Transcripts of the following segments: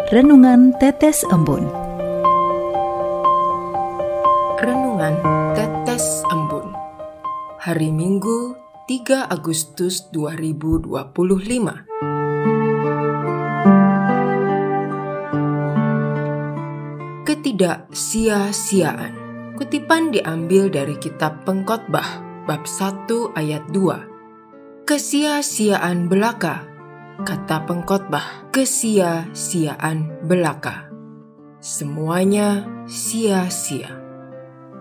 Renungan Tetes Embun. Renungan Tetes Embun. Hari Minggu, 3 Agustus 2025. Ketidaksia-siaan. Kutipan diambil dari kitab Pengkhotbah bab 1 ayat 2. Kesia-siaan belaka. Kata pengkhotbah, kesia-siaan belaka. Semuanya sia-sia.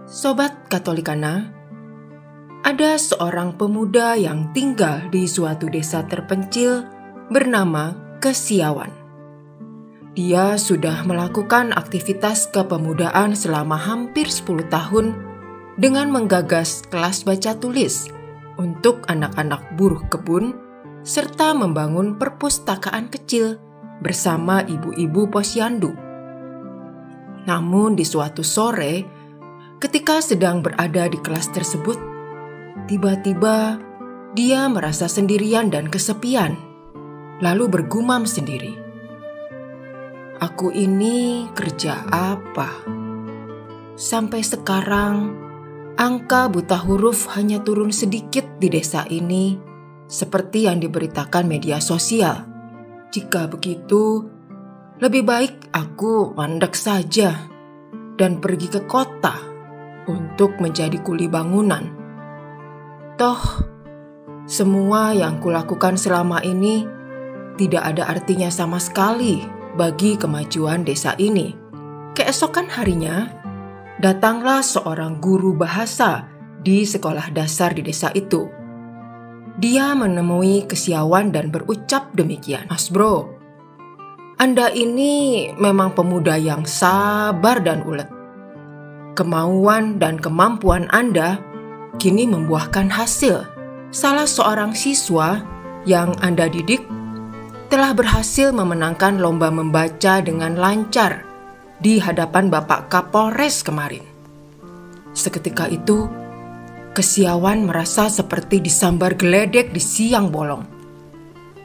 Sobat Katolikana, ada seorang pemuda yang tinggal di suatu desa terpencil bernama Kesiawan. Dia sudah melakukan aktivitas kepemudaan selama hampir 10 tahun dengan menggagas kelas baca tulis untuk anak-anak buruh kebun serta membangun perpustakaan kecil bersama ibu-ibu posyandu. Namun di suatu sore, ketika sedang berada di kelas tersebut, tiba-tiba dia merasa sendirian dan kesepian, lalu bergumam sendiri. Aku ini kerja apa? Sampai sekarang, angka buta huruf hanya turun sedikit di desa ini, seperti yang diberitakan media sosial. Jika begitu, lebih baik aku mandek saja dan pergi ke kota untuk menjadi kuli bangunan. Toh, semua yang kulakukan selama ini tidak ada artinya sama sekali bagi kemajuan desa ini. Keesokan harinya, datanglah seorang guru bahasa di sekolah dasar di desa itu. Dia menemui Kesiawan dan berucap demikian. Mas bro, Anda ini memang pemuda yang sabar dan ulet. Kemauan dan kemampuan Anda kini membuahkan hasil. Salah seorang siswa yang Anda didik telah berhasil memenangkan lomba membaca dengan lancar di hadapan Bapak Kapolres kemarin. Seketika itu, Kesiawan merasa seperti disambar geledek di siang bolong.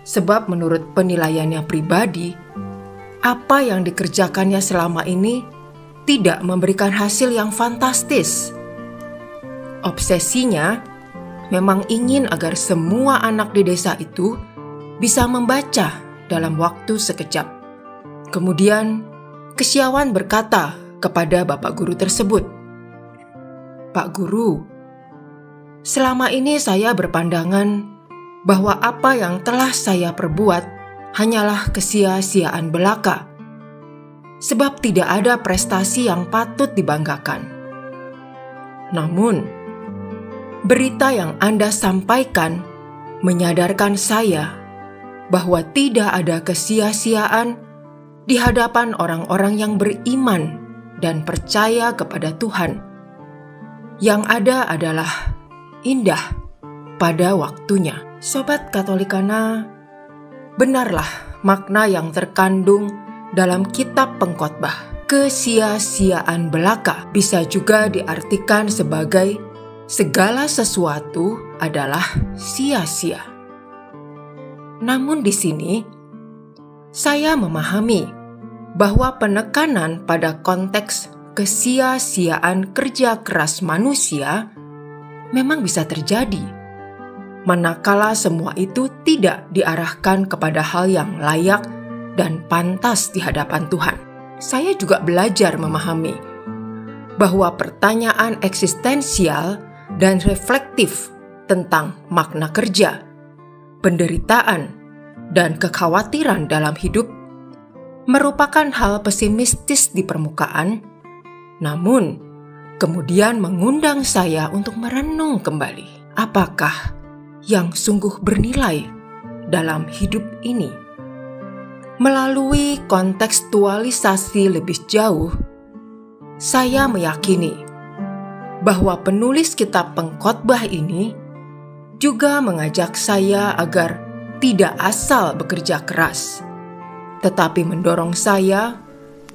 Sebab menurut penilaiannya pribadi, apa yang dikerjakannya selama ini tidak memberikan hasil yang fantastis. Obsesinya memang ingin agar semua anak di desa itu bisa membaca dalam waktu sekejap. Kemudian Kesiawan berkata kepada Bapak Guru tersebut, "Pak Guru, selama ini saya berpandangan bahwa apa yang telah saya perbuat hanyalah kesia-siaan belaka, sebab tidak ada prestasi yang patut dibanggakan. Namun, berita yang Anda sampaikan menyadarkan saya bahwa tidak ada kesia-siaan di hadapan orang-orang yang beriman dan percaya kepada Tuhan. Yang ada adalah indah pada waktunya." Sobat Katolikana, benarlah makna yang terkandung dalam kitab Pengkhotbah. Kesia-siaan belaka bisa juga diartikan sebagai segala sesuatu adalah sia-sia. Namun di sini, saya memahami bahwa penekanan pada konteks kesia-siaan kerja keras manusia memang bisa terjadi, manakala semua itu tidak diarahkan kepada hal yang layak dan pantas di hadapan Tuhan. Saya juga belajar memahami bahwa pertanyaan eksistensial dan reflektif tentang makna kerja, penderitaan, dan kekhawatiran dalam hidup merupakan hal pesimistis di permukaan, namun kemudian mengundang saya untuk merenung kembali, apakah yang sungguh bernilai dalam hidup ini. Melalui kontekstualisasi lebih jauh, saya meyakini bahwa penulis kitab Pengkhotbah ini juga mengajak saya agar tidak asal bekerja keras, tetapi mendorong saya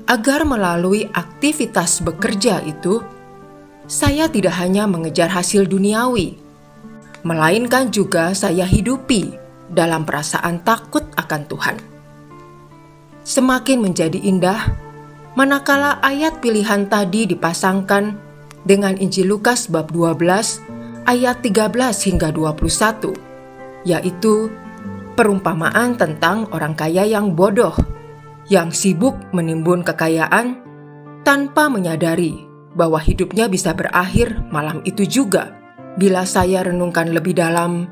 agar melalui aktivitas bekerja itu, saya tidak hanya mengejar hasil duniawi, melainkan juga saya hidupi dalam perasaan takut akan Tuhan. semakin menjadi indah manakala ayat pilihan tadi dipasangkan dengan Injil Lukas bab 12 ayat 13 hingga 21, yaitu perumpamaan tentang orang kaya yang bodoh, yang sibuk menimbun kekayaan tanpa menyadari bahwa hidupnya bisa berakhir malam itu juga. Bila saya renungkan lebih dalam,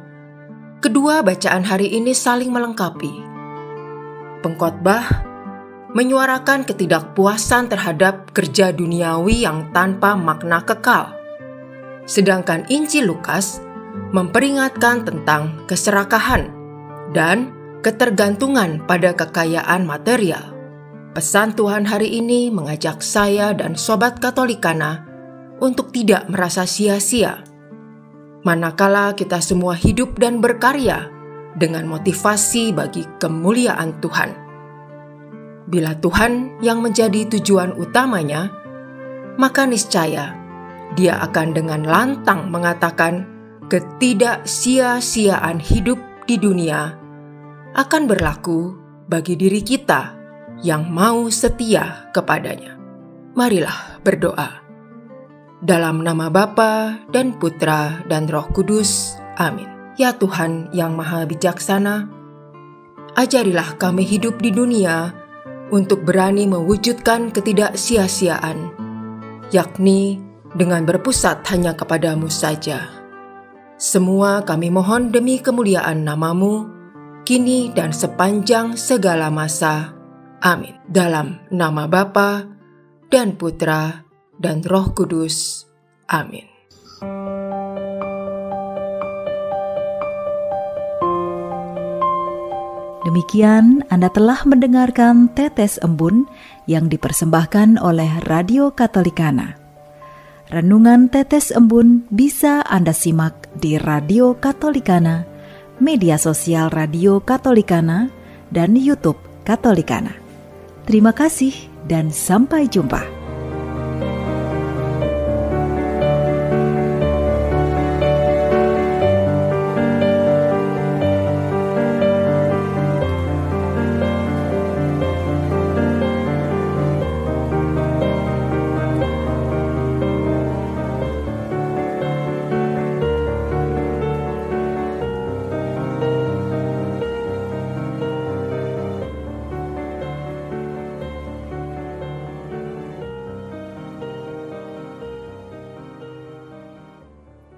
kedua bacaan hari ini saling melengkapi. Pengkhotbah menyuarakan ketidakpuasan terhadap kerja duniawi yang tanpa makna kekal. Sedangkan Injil Lukas memperingatkan tentang keserakahan dan ketergantungan pada kekayaan material. Pesan Tuhan hari ini mengajak saya dan Sobat Katolikana untuk tidak merasa sia-sia manakala kita semua hidup dan berkarya dengan motivasi bagi kemuliaan Tuhan. Bila Tuhan yang menjadi tujuan utamanya, maka niscaya Dia akan dengan lantang mengatakan ketidaksia-siaan hidup di dunia akan berlaku bagi diri kita yang mau setia kepadanya. Marilah berdoa. Dalam nama Bapa dan Putra dan Roh Kudus. Amin. Ya Tuhan yang Maha Bijaksana, ajarilah kami hidup di dunia untuk berani mewujudkan ketidaksia-siaan, yakni dengan berpusat hanya kepadamu saja. Semua kami mohon demi kemuliaan nama-Mu, kini dan sepanjang segala masa. Amin. Dalam nama Bapa dan Putra dan Roh Kudus. Amin. Demikian Anda telah mendengarkan Tetes Embun yang dipersembahkan oleh Radio Katolikana. Renungan Tetes Embun bisa Anda simak di Radio Katolikana, media sosial Radio Katolikana, dan YouTube Katolikana. Terima kasih dan sampai jumpa.